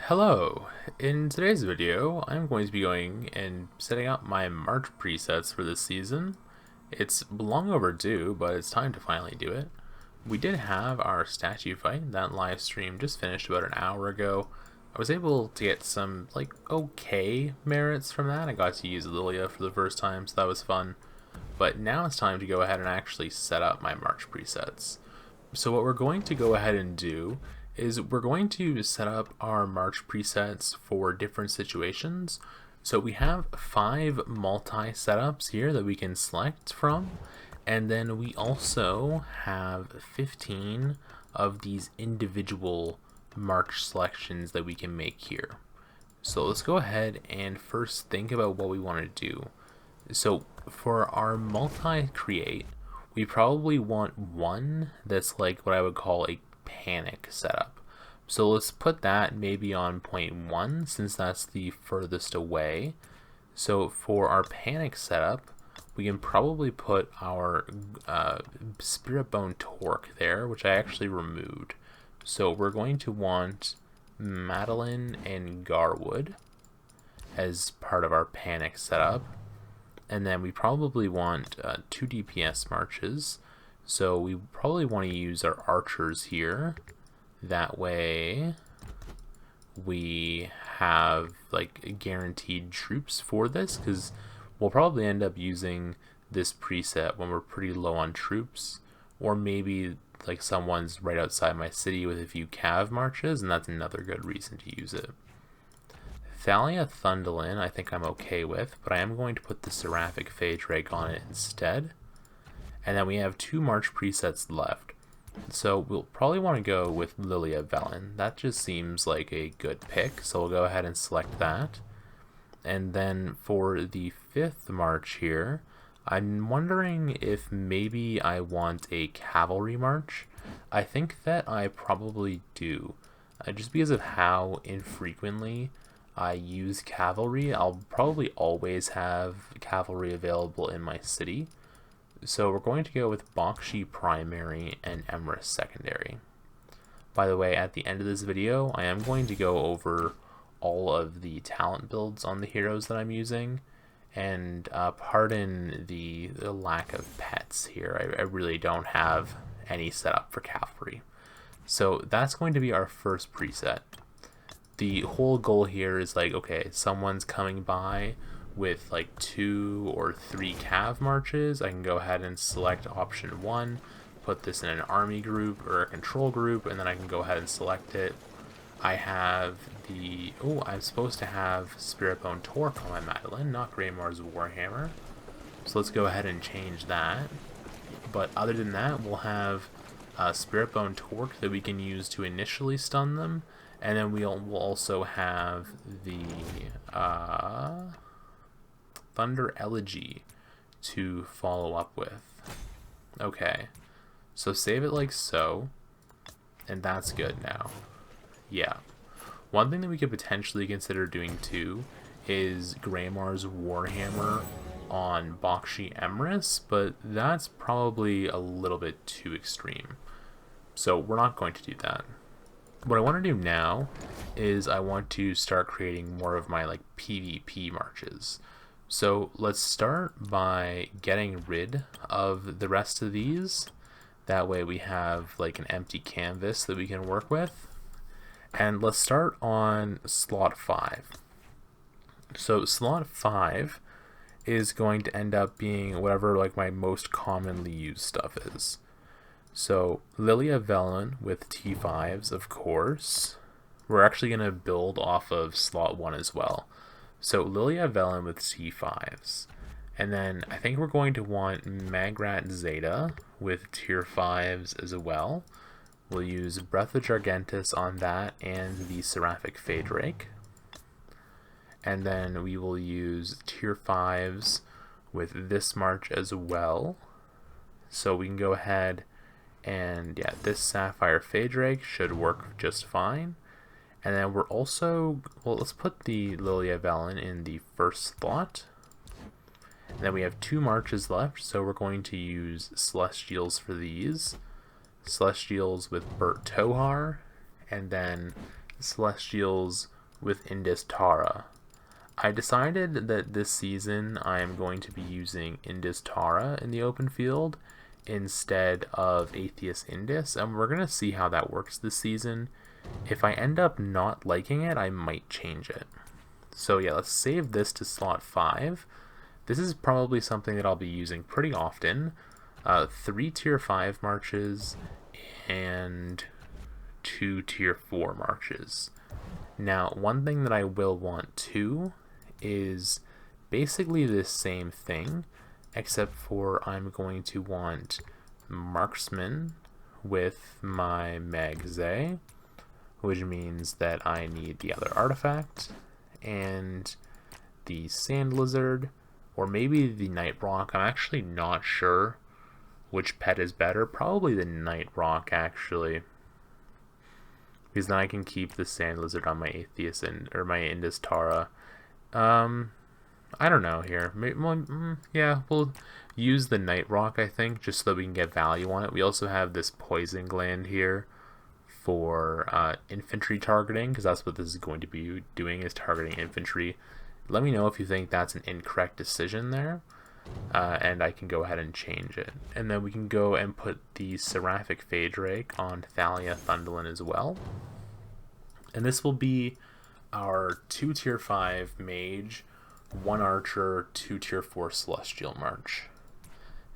Hello! In today's video, I'm going to be going and setting up my March presets for this season. It's long overdue, but it's time to finally do it. We did have our statue fight. That live stream just finished about an hour ago. I was able to get some, okay merits from that. I got to use Liliya for the first time, so that was fun. But now it's time to go ahead and actually set up my March presets. So what we're going to go ahead and do is we're going to set up our March presets for different situations. So we have 5 multi-setups here that we can select from, and then we also have 15 of these individual March selections that we can make here. So let's go ahead and first think about what we want to do. So for our multi-create, we probably want one that's like what I would call a panic setup. So let's put that maybe on point 1 since that's the furthest away. So for our panic setup, we can probably put our Spirit Bone Torque there, which I actually removed. So we're going to want Madeline and Garwood as part of our panic setup. And then we probably want 2 DPS marches. So we probably want to use our archers here. That way we have like guaranteed troops for this, because we'll probably end up using this preset when we're pretty low on troops, or maybe like someone's right outside my city with a few cav marches, and that's another good reason to use it. Thalia Thundolin I think I'm okay with, but I am going to put the Seraphic Phaedrake on it instead. And then we have 2 March presets left. So we'll probably want to go with Liliya Velen. That just seems like a good pick, so we'll go ahead and select that. And then for the 5th March here, I'm wondering if maybe I want a cavalry march. I think that I probably do. Just because of how infrequently I use cavalry, I'll probably always have cavalry available in my city. So we're going to go with Bakshi primary and Emrys secondary. By the way, at the end of this video, I am going to go over all of the talent builds on the heroes that I'm using, and pardon the lack of pets here. I really don't have any set up for cavalry. So that's going to be our first preset. The whole goal here is like, okay, someone's coming by with like 2 or 3 cav marches. I can go ahead and select option 1, put this in an army group or a control group, and then I can go ahead and select it. I have the, I'm supposed to have Spirit Bone Torque on my Madeline, not Greymoor's Warhammer. So let's go ahead and change that. But other than that, we'll have Spirit Bone Torque that we can use to initially stun them. And then we'll also have the Thunder Elegy to follow up with. Okay, so save it like so, and that's good now. Yeah. One thing that we could potentially consider doing too is Greymoor's Warhammer on Bakshi Emrys, but that's probably a little bit too extreme. So we're not going to do that. What I want to do now is I want to start creating more of my PvP marches. So let's start by getting rid of the rest of these. That way we have an empty canvas that we can work with. And let's start on slot 5. So slot 5 is going to end up being whatever my most commonly used stuff is. So Liliya Velen with T5s, of course. We're actually going to build off of slot 1 as well. So Liliya Velen with T5s. And then I think we're going to want Magrat Zeta with tier 5s as well. We'll use Breath of Jargentis on that and the Seraphic Phaedrake. And then we will use tier 5s with this march as well. So we can go ahead and yeah, this Sapphire Phaedrake should work just fine. And then we're also, well, let's put the Liliya Velen in the first slot. And then we have 2 marches left, so we're going to use Celestials for these. Celestials with Burt Tohar, and then Celestials with Indus Tara. I decided that this season I am going to be using Indus Tara in the open field instead of Atheist Indus, and we're going to see how that works this season. If I end up not liking it, I might change it. So yeah, let's save this to slot 5. This is probably something that I'll be using pretty often. 3 tier 5 marches and 2 tier 4 marches. Now, one thing that I will want too is basically the same thing, except for I'm going to want Marksman with my Magze, which means that I need the other artifact, and the Sand Lizard, or maybe the Night Rock. I'm actually not sure which pet is better. Probably the Night Rock, actually, because then I can keep the Sand Lizard on my Atheist or my Indus Tara. I don't know here. Maybe, yeah, we'll use the Night Rock, I think, just so that we can get value on it. We also have this Poison Gland here for infantry targeting, because that's what this is going to be doing, is targeting infantry. Let me know if you think that's an incorrect decision there, and I can go ahead and change it. And then we can go and put the Seraphic Phaedrake on Thalia Thundolin as well. And this will be our 2 tier 5 mage, 1 archer, 2 tier 4 celestial march.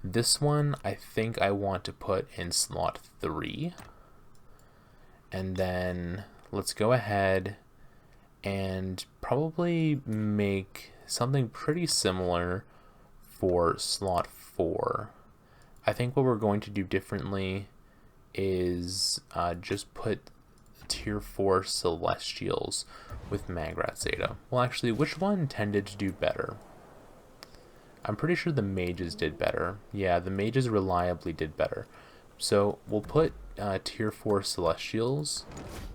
This one I think I want to put in slot 3. And then let's go ahead and probably make something pretty similar for slot 4. I think what we're going to do differently is just put tier 4 celestials with Magrat Zeta. Well, actually, which one tended to do better? I'm pretty sure the mages did better. Yeah, the mages reliably did better. So we'll put tier 4 celestials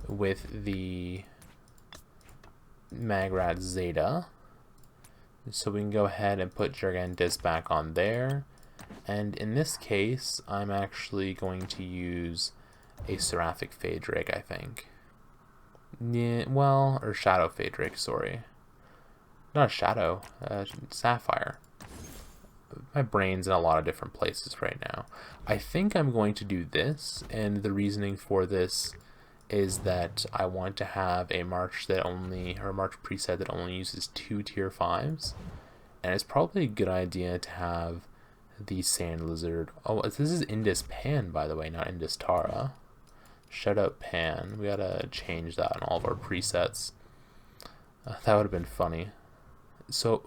with the Magrat Zeta. So we can go ahead and put Gigantus back on there. And in this case, I'm actually going to use a Seraphic Phaedrake, I think. Yeah, well, or Shadow Phaedrake, sorry. Not Shadow, Sapphire. My brain's in a lot of different places right now. I think I'm going to do this, and the reasoning for this is that I want to have a march that only, or a march preset that only uses 2 tier 5s, and it's probably a good idea to have the Sand Lizard. Oh, this is Indus Pan, by the way, not Indus Tara. Shout out Pan. We gotta change that in all of our presets. That would have been funny. So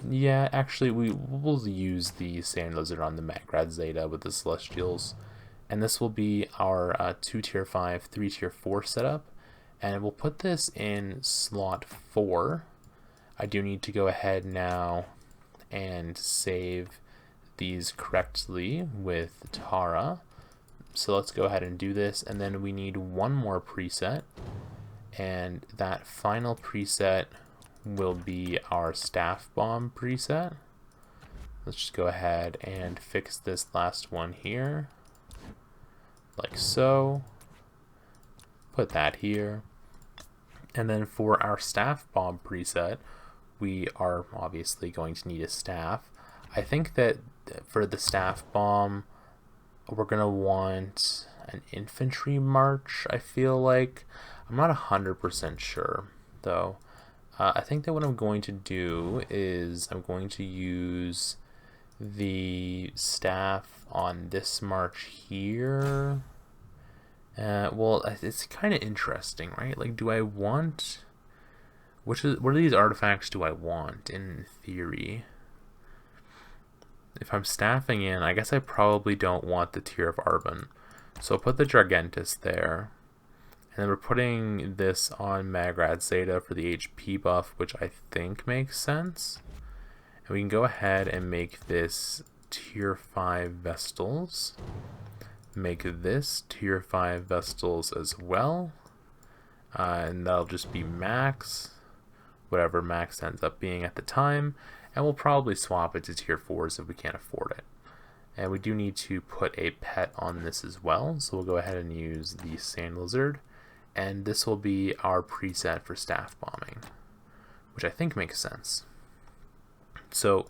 yeah, actually we'll use the Sand Lizard on the Magrat Zeta with the Celestials, and this will be our 2 tier 5, 3 tier 4 setup, and we'll put this in slot 4. I do need to go ahead now and save these correctly with Tara. So let's go ahead and do this, and then we need one more preset, and that final preset will be our Staff Bomb preset. Let's just go ahead and fix this last one here, like so. Put that here, and then for our Staff Bomb preset, we are obviously going to need a staff. I think that for the Staff Bomb, we're going to want an infantry march, I feel like. I'm not 100% sure, though. I think that what I'm going to do is I'm going to use the staff on this march here. Well, it's kind of interesting, right? Like, do I want... what of these artifacts do I want, in theory? If I'm staffing in, I guess I probably don't want the Tear of Arbon. So I'll put the Gigantus there. And then we're putting this on Magrat Zeta for the HP buff, which I think makes sense. And we can go ahead and make this tier 5 Vestals. Make this tier 5 Vestals as well. And that'll just be max, whatever max ends up being at the time. And we'll probably swap it to tier 4s if we can't afford it. And we do need to put a pet on this as well. So we'll go ahead and use the Sand Lizard. and this will be our preset for staff bombing, which I think makes sense. So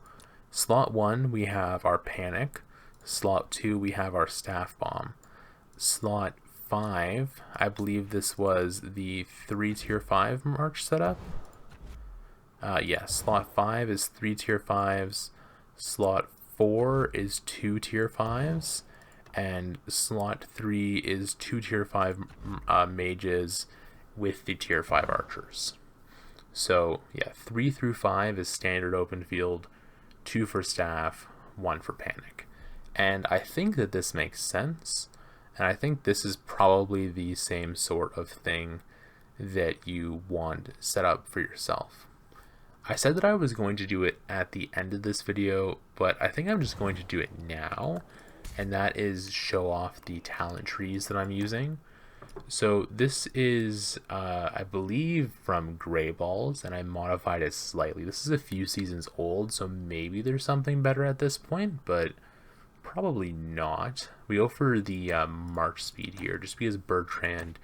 slot 1 we have our panic, slot 2 we have our staff bomb, slot 5 I believe this was the 3 tier 5 march setup. Yes, slot 5 is 3 tier 5s, slot 4 is 2 tier 5s, and slot 3 is 2 tier 5 mages with the tier 5 archers. So yeah, 3 through 5 is standard open field, 2 for staff, 1 for panic. And I think that this makes sense, and I think this is probably the same sort of thing that you want set up for yourself. I said that I was going to do it at the end of this video, but I think I'm just going to do it now, and that is show off the talent trees that I'm using. So this is, I believe, from Gray Balls, and I modified it slightly. This is a few seasons old, so maybe there's something better at this point, but probably not. We go for the march speed here, just because Bertrand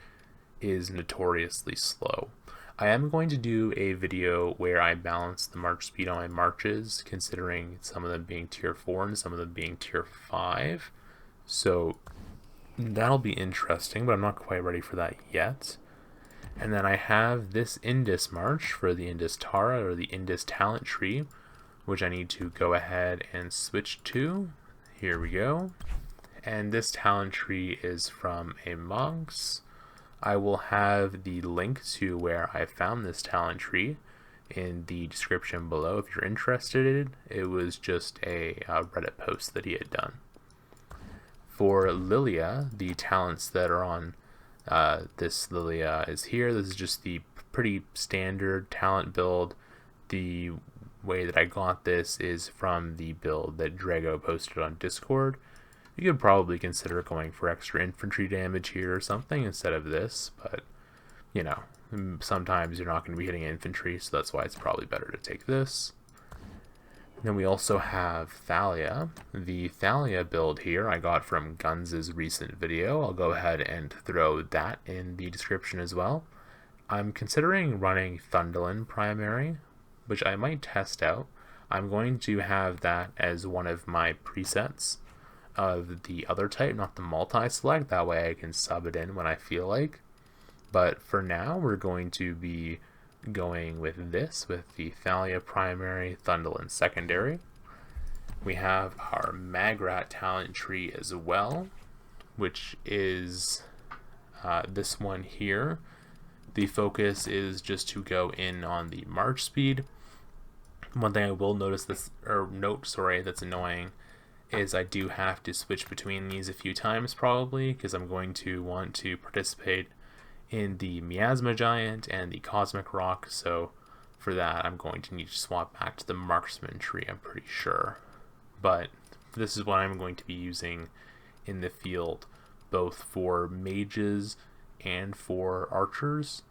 is notoriously slow. I am going to do a video where I balance the march speed on my marches, considering some of them being tier 4 and some of them being tier 5. So that'll be interesting, but I'm not quite ready for that yet. And then I have this Indus march for the Indus Tara, or the Indus talent tree, which I need to go ahead and switch to. Here we go. And this talent tree is from a Monks. I will have the link to where I found this talent tree in the description below if you're interested. It was just a Reddit post that he had done. For Liliya, the talents that are on this Liliya is here. This is just the pretty standard talent build. The way that I got this is from the build that Drago posted on Discord. You could probably consider going for extra infantry damage here or something instead of this, but you know, sometimes you're not going to be hitting infantry, so that's why it's probably better to take this. Then we also have Thalia. The Thalia build here I got from Guns' recent video. I'll go ahead and throw that in the description as well. I'm considering running Thunderlin primary, which I might test out. I'm going to have that as one of my presets of the other type, not the multi-select. That way I can sub it in when I feel like. But for now, we're going to be going with this, with the Thalia primary, Thunderlin secondary. We have our Magrat talent tree as well, which is this one here. The focus is just to go in on the march speed. One thing I will note, that's annoying, is I do have to switch between these a few times probably, because I'm going to want to participate in the Miasma Giant and the Cosmic Rock, so for that I'm going to need to swap back to the Marksman tree, I'm pretty sure. But this is what I'm going to be using in the field, both for mages and for archers,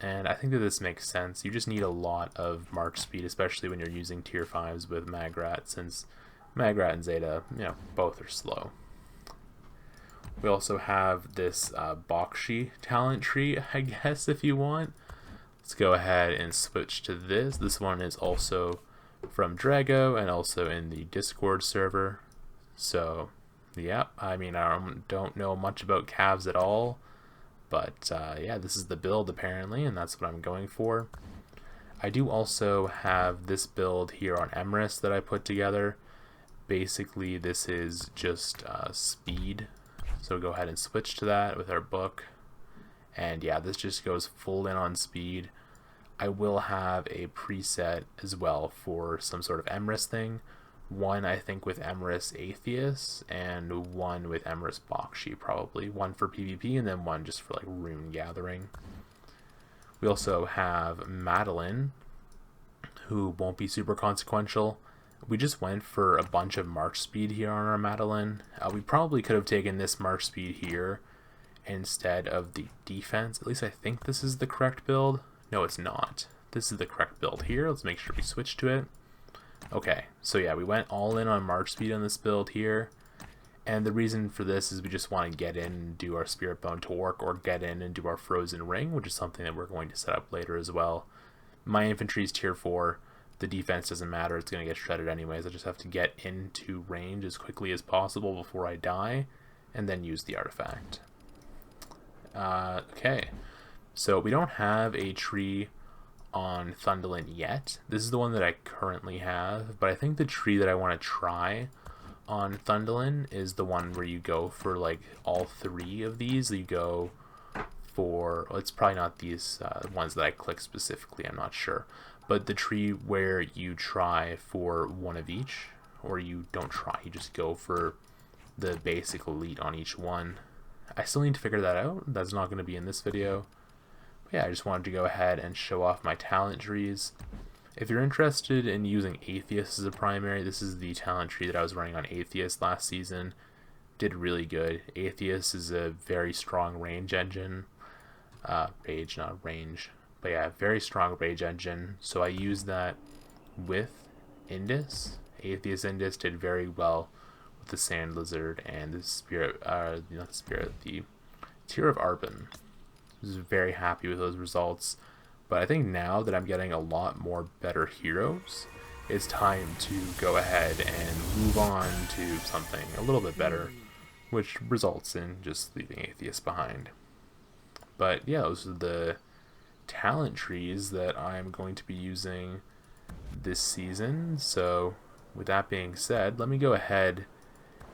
and I think that this makes sense. You just need a lot of march speed, especially when you're using tier 5s with Magrat, since Magrat and Zeta, both are slow. We also have this Bakshi talent tree, I guess, if you want. Let's go ahead and switch to this. This one is also from Drago and also in the Discord server. So, yeah, I mean, I don't know much about calves at all, but yeah, this is the build apparently, and that's what I'm going for. I do also have this build here on Emrys that I put together. Basically, this is just speed. So go ahead and switch to that with our book. And yeah, this just goes full in on speed. I will have a preset as well for some sort of Emrys thing. One, I think, with Emrys Atheist, and one with Emrys Bakshi, probably. One for PvP, and then one just for like rune gathering. We also have Madeline, who won't be super consequential. We just went for a bunch of march speed here on our Madeline. We probably could have taken this march speed here instead of the defense. At least I think this is the correct build. No, it's not. This is the correct build here. Let's make sure we switch to it. Okay, so yeah, we went all in on march speed on this build here. And the reason for this is we just want to get in and do our Spirit Bone Torque, or get in and do our Frozen Ring, which is something that we're going to set up later as well. My infantry is tier 4. The defense doesn't matter. It's going to get shredded anyways. I just have to get into range as quickly as possible before I die, and then use the artifact. Okay, so we don't have a tree on Thundolin yet. This is the one that I currently have, but I think the tree that I want to try on Thundolin is the one where you go for like all 3 of these. You go for, well, it's probably not these ones that I click specifically, I'm not sure, but the tree where you try for 1 of each, or you don't try, you just go for the basic elite on each one. I still need to figure that out. That's not going to be in this video. But yeah, I just wanted to go ahead and show off my talent trees. If you're interested in using Atheist as a primary, this is the talent tree that I was running on Atheist last season. Did really good. Atheist is a very strong range engine. Rage, not range. But yeah, very strong rage engine. So I used that with Indus. Atheist Indus did very well with the Sand Lizard and the Spirit, not the Spirit, the Tear of Arbon. I was very happy with those results. But I think now that I'm getting a lot more better heroes, it's time to go ahead and move on to something a little bit better, which results in just leaving Atheist behind. But yeah, those are the talent trees that I'm going to be using this season. So with that being said, let me go ahead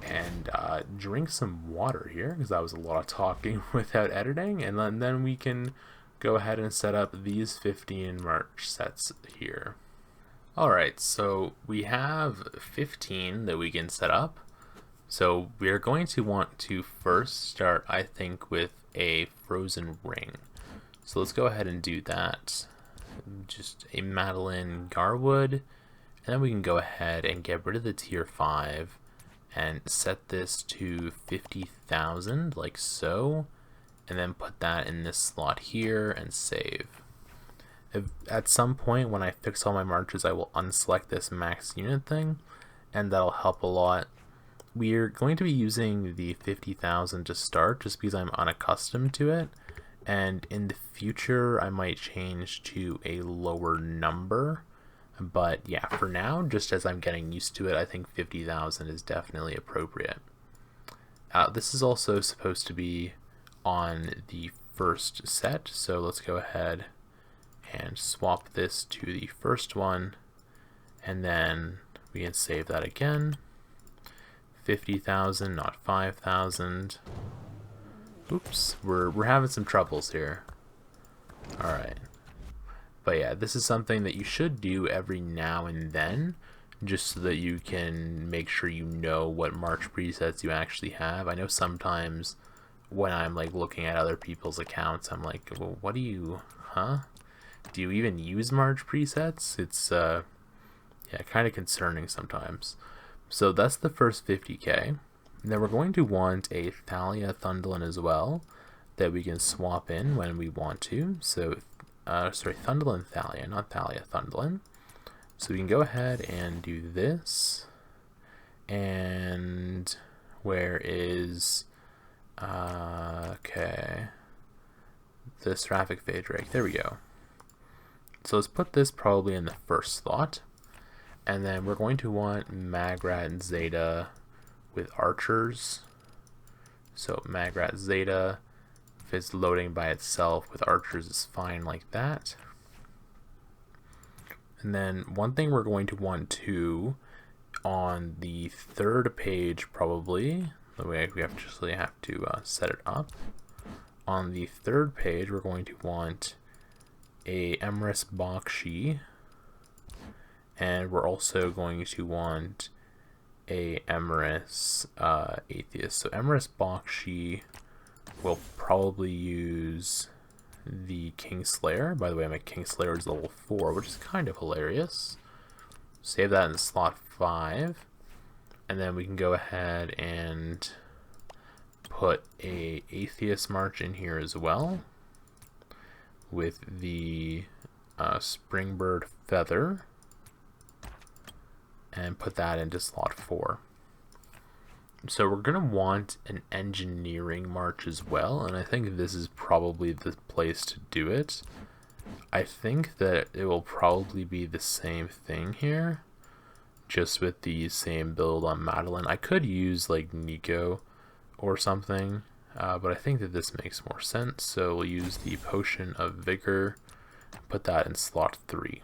and drink some water here, because that was a lot of talking without editing, and then we can go ahead and set up these 15 march sets here. Alright, so we have 15 that we can set up. So we're going to want to first start, I think, with a Frozen Ring. So let's go ahead and do that. Just a Madeline Garwood, and then we can go ahead and get rid of the tier 5 and set this to 50,000 like so, and then put that in this slot here and save. At some point when I fix all my marches, I will unselect this max unit thing, and that'll help a lot. We're going to be using the 50,000 to start just because I'm unaccustomed to it, and in the future I might change to a lower number. But yeah, for now, just as I'm getting used to it, I think 50,000 is definitely appropriate. This is also supposed to be on the first set, so let's go ahead and swap this to the first one, and then we can save that again. 50,000, not 5,000. Oops, we're having some troubles here. Alright. But yeah, this is something that you should do every now and then, just so that you can make sure you know what March presets you actually have. I know sometimes when I'm like looking at other people's accounts, I'm like, well, what do you, do you even use March presets? It's yeah, kind of concerning sometimes. So that's the first 50k. Then we're going to want a Thalia Thundolin as well that we can swap in when we want to. So sorry, Thundolin Thalia, not Thalia Thundolin. So we can go ahead and do this. And where is okay, the Seraphic Phaedrake? There we go. So let's put this probably in the first slot, and then we're going to want Magrat and Zeta with archers. So Magrat Zeta, if it's loading by itself with archers, is fine like that. And then one thing we're going to want to, on the third page probably, the way we actually have to set it up. On the third page, we're going to want a Emrys Bakshi, and we're also going to want a Emrys Atheist. So Emrys Bakshi will probably use the Kingslayer. By the way, my Kingslayer is level 4, which is kind of hilarious. Save that in slot 5. And then we can go ahead and put a Atheist March in here as well, with the Springbird Feather, and put that into slot 4. So we're going to want an engineering march as well, and I think this is probably the place to do it. I think that it will probably be the same thing here, just with the same build on Madeline. I could use like Nico or something, but I think that this makes more sense, so we'll use the Potion of Vigor, put that in slot 3,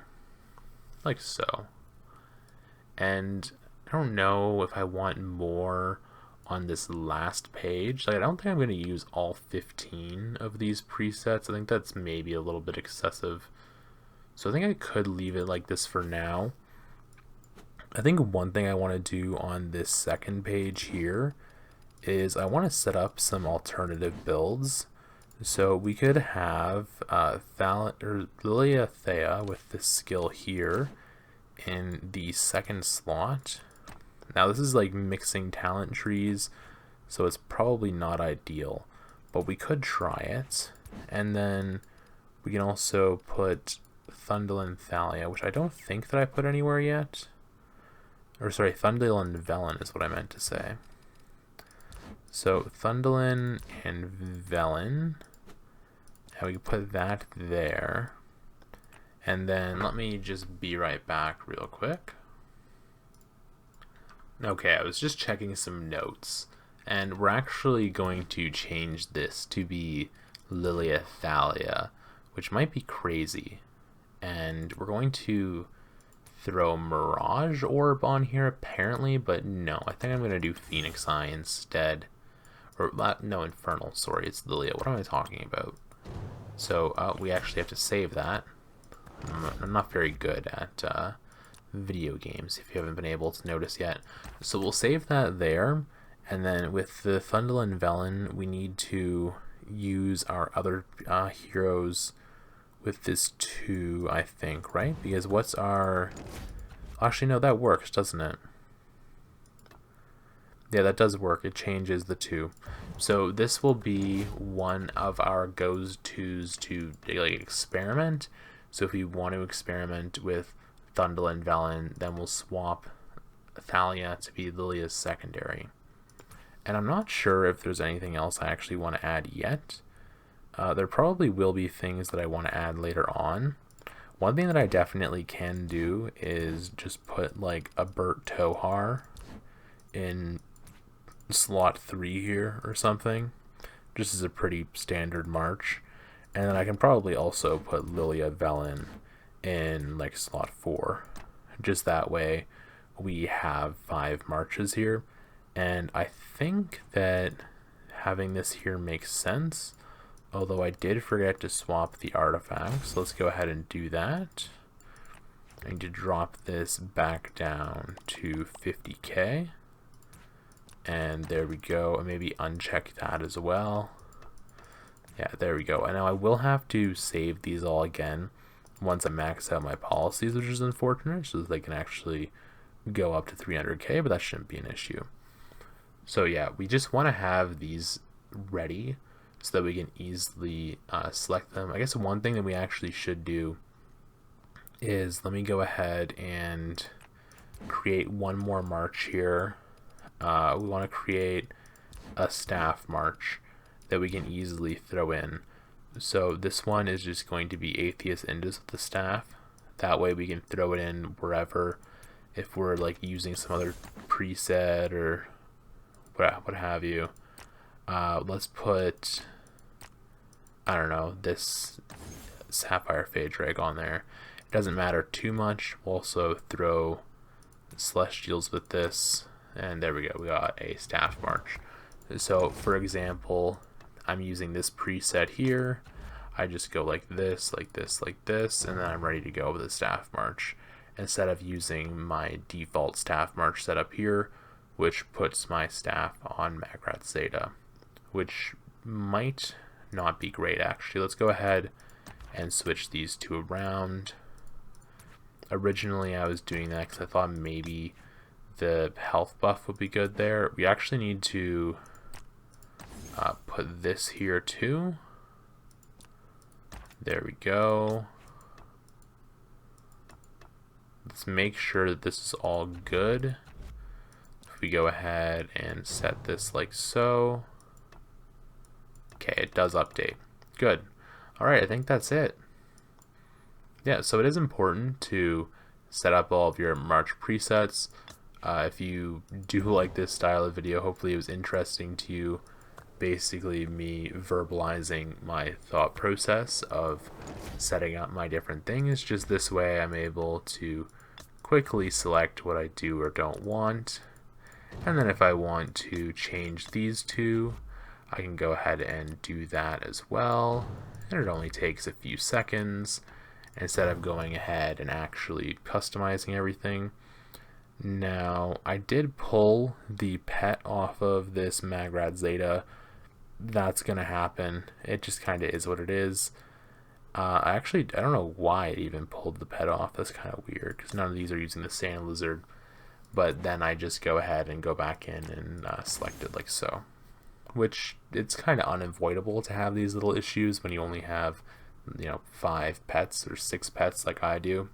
like so. And I don't know if I want more on this last page. Like, I don't think I'm going to use all 15 of these presets. I think that's maybe a little bit excessive. So I think I could leave it like this for now. I think one thing I want to do on this second page here is I want to set up some alternative builds. So we could have Liliya Thea with this skill here in the second slot. Now this is like mixing talent trees, so it's probably not ideal, but we could try it. And then we can also put Thundel and Thalia, which I don't think that I put anywhere yet. Or sorry, Thundel and Velen is what I meant to say. So Thundelin and Velen, and we can put that there. And then let me just be right back real quick. Okay, I was just checking some notes, and we're actually going to change this to be Liliya Thalia, which might be crazy. And we're going to throw Mirage Orb on here apparently, but no, I think I'm going to do Phoenix Eye instead. Or, no, Infernal, sorry, it's Liliya. What am I talking about? So, we actually have to save that. I'm not very good at video games, if you haven't been able to notice yet. So we'll save that there, and then with the Thundel and Velen, we need to use our other heroes with this 2, I think, right? Because what's our... Actually, no, that works, doesn't it? Yeah, that does work. It changes the 2. So this will be one of our goes-tos to like experiment. So if we want to experiment with Thundel and Velen, then we'll swap Thalia to be Liliya's secondary. And I'm not sure if there's anything else I actually want to add yet. There probably will be things that I want to add later on. One thing that I definitely can do is just put like a Bert Tohar in slot 3 here or something, just as a pretty standard march. And then I can probably also put Liliya Velen in like slot 4, just that way we have 5 marches here. And I think that having this here makes sense, although I did forget to swap the artifacts. So let's go ahead and do that. I need to drop this back down to 50k, and there we go. And maybe uncheck that as well. Yeah, there we go. And now I will have to save these all again once I max out my policies, which is unfortunate, so that they can actually go up to 300k, but that shouldn't be an issue. So yeah, we just want to have these ready so that we can easily select them. I guess one thing that we actually should do is, let me go ahead and create one more march here. We want to create a staff march that we can easily throw in. So this one is just going to be Atheist Indus with the staff. That way we can throw it in wherever, if we're like using some other preset or what have you. Let's put, I don't know, this Sapphire Phaedrag on there. It doesn't matter too much. We'll also throw Celestials with this, and there we go, we got a staff march. So for example, I'm using this preset here. I just go like this, like this, like this, and then I'm ready to go with the staff march, instead of using my default staff march setup here, which puts my staff on Magrat Zeta, which might not be great actually. Let's go ahead and switch these two around. Originally I was doing that because I thought maybe the health buff would be good there. We actually need to put this here too. There we go. Let's make sure that this is all good. if we go ahead and set this like so. Okay, it does update. Good. Alright, I think that's it. Yeah, so it is important to set up all of your March presets. If you do like this style of video, hopefully it was interesting to you. Basically me verbalizing my thought process of setting up my different things. Just this way I'm able to quickly select what I do or don't want. And then if I want to change these two, I can go ahead and do that as well. And it only takes a few seconds instead of going ahead and actually customizing everything. Now, I did pull the pet off of this Magrad Zeta. That's gonna happen. It just kind of is what it is. I don't know why it even pulled the pet off. That's kind of weird because none of these are using the sand lizard. But then I just go ahead and go back in and select it like so. Which it's kind of unavoidable to have these little issues when you only have, 5 pets or 6 pets like I do.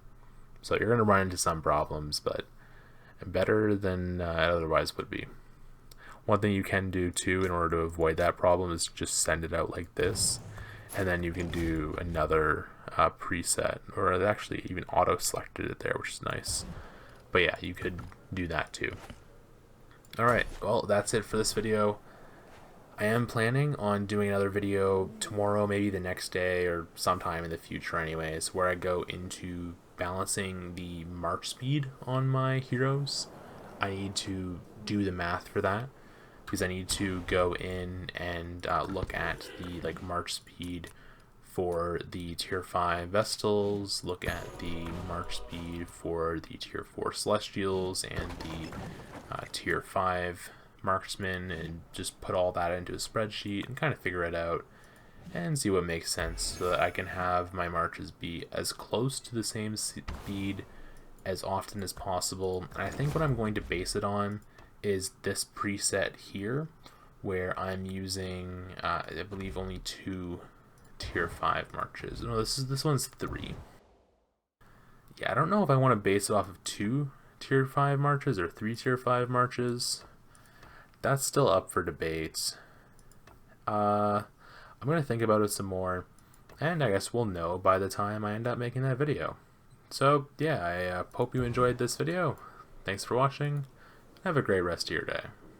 So you're gonna run into some problems, but better than it otherwise would be. One thing you can do too in order to avoid that problem is just send it out like this, and then you can do another preset, or it actually even auto selected it there, which is nice. But yeah, you could do that too. Alright, well that's it for this video. I am planning on doing another video tomorrow, maybe the next day, or sometime in the future anyways, where I go into balancing the march speed on my heroes. I need to do the math for that, because I need to go in and look at the march speed for the tier 5 Vestals, look at the march speed for the tier 4 Celestials and the tier 5 Marksman, and just put all that into a spreadsheet and kind of figure it out and see what makes sense so that I can have my marches be as close to the same speed as often as possible. And I think what I'm going to base it on is this preset here, where I'm using I believe only 2 tier 5 marches. No, this one's 3. Yeah, I don't know if I want to base it off of 2 tier 5 marches or 3 tier 5 marches. That's still up for debate. I'm going to think about it some more, and I guess we'll know by the time I end up making that video. So yeah, I hope you enjoyed this video. Thanks for watching. Have a great rest of your day.